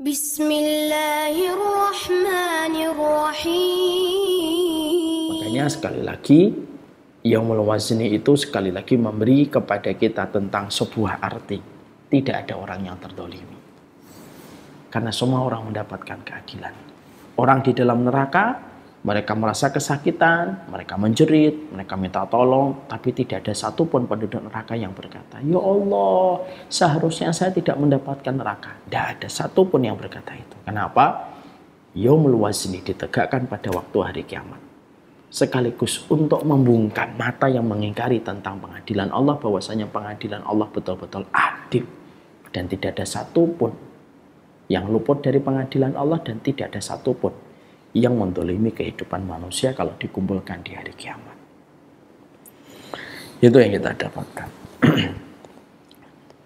Bismillahirrahmanirrahim. Makanya sekali lagi, Yaumul Wazni itu sekali lagi memberi kepada kita tentang sebuah arti. Tidak ada orang yang terdolimi. Karena semua orang mendapatkan keadilan. Orang di dalam neraka, mereka merasa kesakitan, mereka menjerit, mereka minta tolong, tapi tidak ada satupun penduduk neraka yang berkata, "Ya Allah, seharusnya saya tidak mendapatkan neraka." Tidak ada satupun yang berkata itu. Kenapa? Yaumul Wazni ditegakkan pada waktu hari kiamat. Sekaligus untuk membungkam mata yang mengingkari tentang pengadilan Allah, bahwasanya pengadilan Allah betul-betul adil. Dan tidak ada satupun yang luput dari pengadilan Allah, dan tidak ada satupun yang mendolimi kehidupan manusia kalau dikumpulkan di hari kiamat. Itu yang kita dapatkan.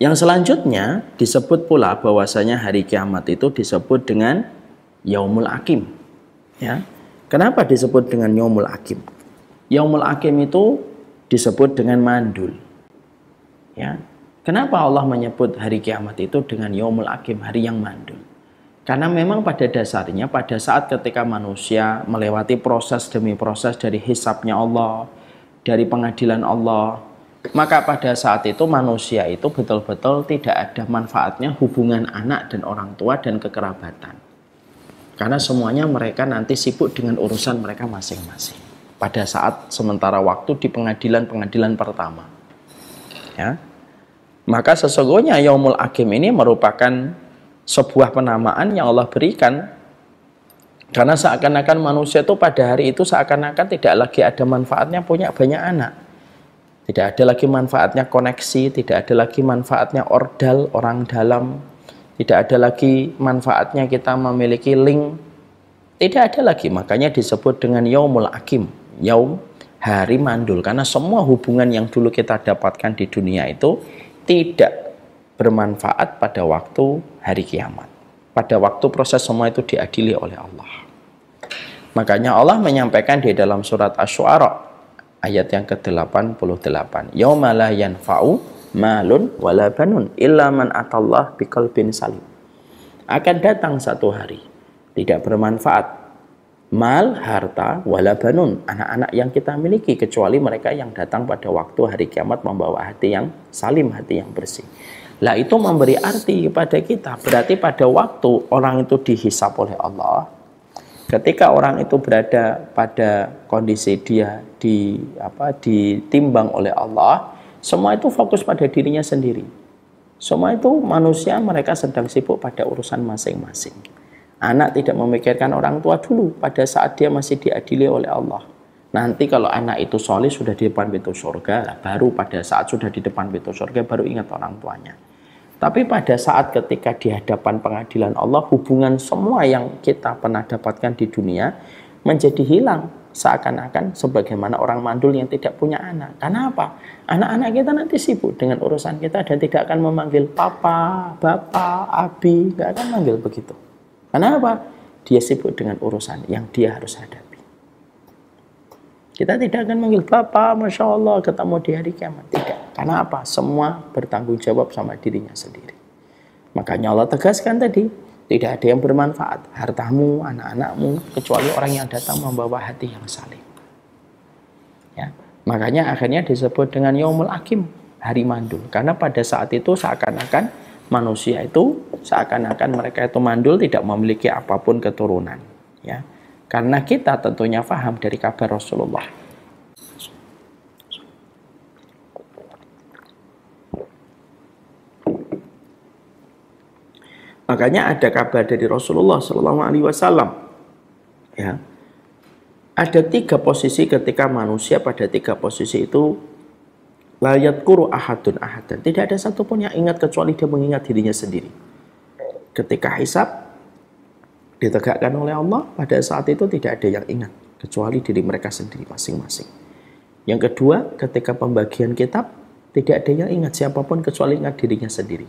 Yang selanjutnya disebut pula bahwasanya hari kiamat itu disebut dengan Yaumul Hakim. Ya. Kenapa disebut dengan Yaumul Hakim? Yaumul Hakim itu disebut dengan mandul. Ya. Kenapa Allah menyebut hari kiamat itu dengan Yaumul Hakim, hari yang mandul? Karena memang pada dasarnya pada saat ketika manusia melewati proses demi proses dari hisabnya Allah, dari pengadilan Allah, maka pada saat itu manusia itu betul-betul tidak ada manfaatnya hubungan anak dan orang tua dan kekerabatan. Karena semuanya mereka nanti sibuk dengan urusan mereka masing-masing. Pada saat sementara waktu di pengadilan-pengadilan pertama. Ya. Maka sesungguhnya Yaumul Hakim ini merupakan sebuah penamaan yang Allah berikan, karena seakan-akan manusia itu pada hari itu seakan-akan tidak lagi ada manfaatnya punya banyak anak, tidak ada lagi manfaatnya koneksi, tidak ada lagi manfaatnya ordal orang dalam, tidak ada lagi manfaatnya kita memiliki link, tidak ada lagi. Makanya disebut dengan Yaumul Hakim, Yaum, hari mandul, karena semua hubungan yang dulu kita dapatkan di dunia itu tidak bermanfaat pada waktu hari kiamat. Pada waktu proses semua itu diadili oleh Allah. Makanya Allah menyampaikan di dalam surat Asy-Syu'ara ayat yang ke-88. Yauma la yanfa'u malun wala banun illa man atallah biqalbin salim. Akan datang satu hari tidak bermanfaat mal, harta, wala banun, anak-anak yang kita miliki, kecuali mereka yang datang pada waktu hari kiamat membawa hati yang salim, hati yang bersih. Lah itu memberi arti kepada kita. Berarti pada waktu orang itu dihisap oleh Allah, ketika orang itu berada pada kondisi dia ditimbang oleh Allah, semua itu fokus pada dirinya sendiri. Semua itu manusia mereka sedang sibuk pada urusan masing-masing. Anak tidak memikirkan orang tua dulu pada saat dia masih diadili oleh Allah. Nanti kalau anak itu soleh sudah di depan pintu surga, baru pada saat sudah di depan pintu surga baru ingat orang tuanya. Tapi pada saat ketika di hadapan pengadilan Allah, hubungan semua yang kita pernah dapatkan di dunia menjadi hilang. Seakan-akan sebagaimana orang mandul yang tidak punya anak. Karena apa? Anak-anak kita nanti sibuk dengan urusan kita dan tidak akan memanggil papa, bapak, abi. Tidak akan manggil begitu. Karena apa? Dia sibuk dengan urusan yang dia harus hadapi. Kita tidak akan manggil Bapak, Masya Allah, ketemu di hari kiamat. Tidak. Karena apa? Semua bertanggung jawab sama dirinya sendiri. Makanya Allah tegaskan tadi, tidak ada yang bermanfaat. Hartamu, anak-anakmu, kecuali orang yang datang membawa hati yang salim. Ya. Makanya akhirnya disebut dengan Yaumul Hakim, hari mandul. Karena pada saat itu seakan-akan manusia itu, seakan-akan mereka itu mandul, tidak memiliki apapun keturunan. Ya. Karena kita tentunya paham dari kabar Rasulullah. Makanya ada kabar dari Rasulullah SAW. Ya, ada 3 posisi ketika manusia pada 3 posisi itu la yadhkuru ahadun ahadan. Tidak ada satupun yang ingat kecuali dia mengingat dirinya sendiri. Ketika hisab ditegakkan oleh Allah, pada saat itu tidak ada yang ingat kecuali diri mereka sendiri masing-masing. Yang kedua, ketika pembagian kitab, tidak ada yang ingat siapapun kecuali ingat dirinya sendiri.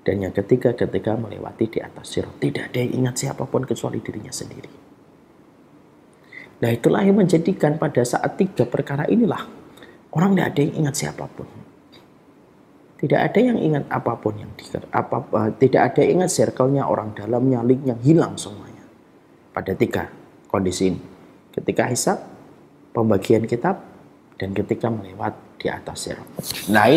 Dan yang ketiga, ketika melewati di atas sirat, tidak ada yang ingat siapapun kecuali dirinya sendiri. Nah, itulah yang menjadikan pada saat 3 perkara inilah orang tidak ada yang ingat siapapun. Tidak ada yang ingat apapun yang tidak ada yang ingat circle-nya, orang dalamnya, link-nya, hilang semuanya. Pada 3 kondisi ini. Ketika hisab, pembagian kitab, dan ketika melewat di atas sirat. Nah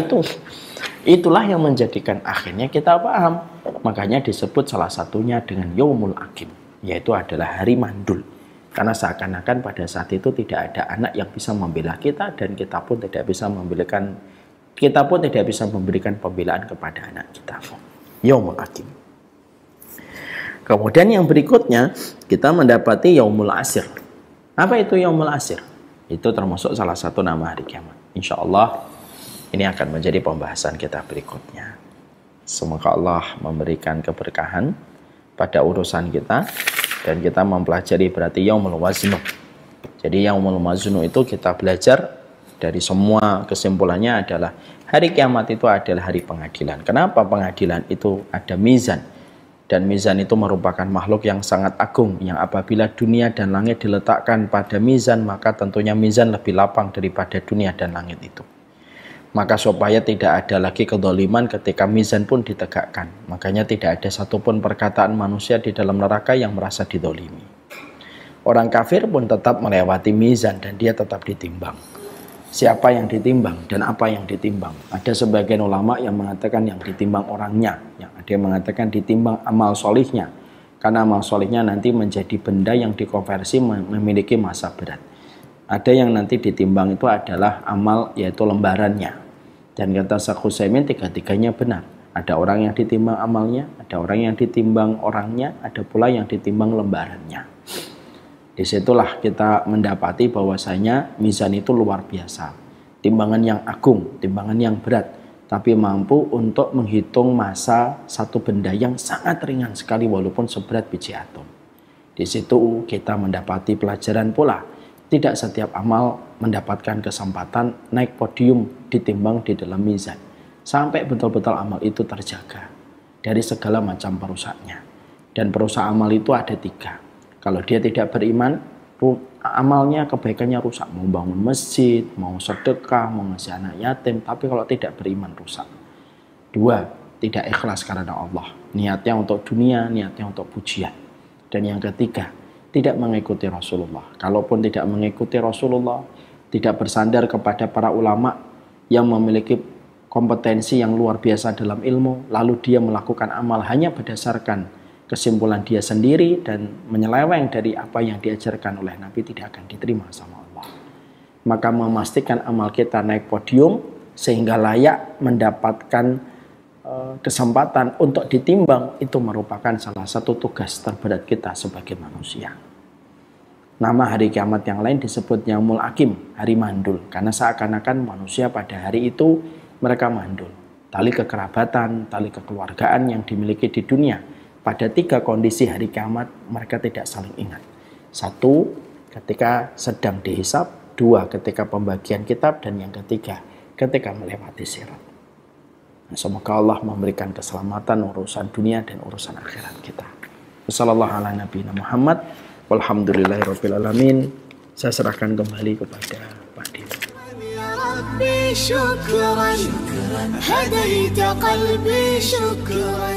itulah yang menjadikan akhirnya kita paham. Makanya disebut salah satunya dengan Yaumul Aqim, yaitu adalah hari mandul. Karena seakan-akan pada saat itu tidak ada anak yang bisa membela kita, dan kita pun tidak bisa memberikan pembelaan kepada anak kita. Yaumul Aqim. Kemudian yang berikutnya kita mendapati Yaumul Asir. Apa itu Yaumul Asir? Itu termasuk salah satu nama hari kiamat. Insya Allah ini akan menjadi pembahasan kita berikutnya. Semoga Allah memberikan keberkahan pada urusan kita, dan kita mempelajari berarti Yaumul Waznu. Jadi Yaumul Waznu itu kita belajar dari semua kesimpulannya adalah hari kiamat itu adalah hari pengadilan. Kenapa pengadilan itu ada mizan? Dan mizan itu merupakan makhluk yang sangat agung, yang apabila dunia dan langit diletakkan pada mizan, maka tentunya mizan lebih lapang daripada dunia dan langit itu. Maka supaya tidak ada lagi kedzaliman ketika mizan pun ditegakkan, makanya tidak ada satupun perkataan manusia di dalam neraka yang merasa didolimi. Orang kafir pun tetap melewati mizan dan dia tetap ditimbang. Siapa yang ditimbang dan apa yang ditimbang? Ada sebagian ulama yang mengatakan yang ditimbang orangnya, yang ada yang mengatakan ditimbang amal solihnya, karena amal solihnya nanti menjadi benda yang dikonversi memiliki masa berat. Ada yang nanti ditimbang itu adalah amal, yaitu lembarannya. Dan kata Syekh Utsaimin, tiga-tiganya benar. Ada orang yang ditimbang amalnya, ada orang yang ditimbang orangnya, ada pula yang ditimbang lembarannya. Disitulah kita mendapati bahwasanya mizan itu luar biasa. Timbangan yang agung, timbangan yang berat, tapi mampu untuk menghitung masa satu benda yang sangat ringan sekali walaupun seberat biji atom. Di situ kita mendapati pelajaran pula. Tidak setiap amal mendapatkan kesempatan naik podium ditimbang di dalam mizan. Sampai betul-betul amal itu terjaga dari segala macam perusaknya. Dan perusak amal itu ada 3. Kalau dia tidak beriman, amalnya, kebaikannya rusak. Mau bangun masjid, mau sedekah, mau ngasih anak yatim. Tapi kalau tidak beriman, rusak. 2, tidak ikhlas karena Allah. Niatnya untuk dunia, niatnya untuk pujian. Dan yang ketiga, tidak mengikuti Rasulullah. Kalaupun tidak mengikuti Rasulullah, tidak bersandar kepada para ulama yang memiliki kompetensi yang luar biasa dalam ilmu, lalu dia melakukan amal hanya berdasarkan kesimpulan dia sendiri dan menyeleweng dari apa yang diajarkan oleh Nabi, tidak akan diterima sama Allah. Maka memastikan amal kita naik podium sehingga layak mendapatkan kesempatan untuk ditimbang, itu merupakan salah satu tugas terberat kita sebagai manusia. Nama hari kiamat yang lain disebut Yaumul Aqim, hari mandul, karena seakan-akan manusia pada hari itu mereka mandul. Tali kekerabatan, tali kekeluargaan yang dimiliki di dunia, pada 3 kondisi hari kiamat mereka tidak saling ingat. 1, ketika sedang dihisab. 2, ketika pembagian kitab. Dan yang ketiga, ketika melewati sirat. Nah, semoga Allah memberikan keselamatan urusan dunia dan urusan akhirat kita. Wassalamualaikum walhamdulillahirabbil alamin. Saya serahkan kembali kepada Pak Dewi. شكرا هديت قلبي شكرا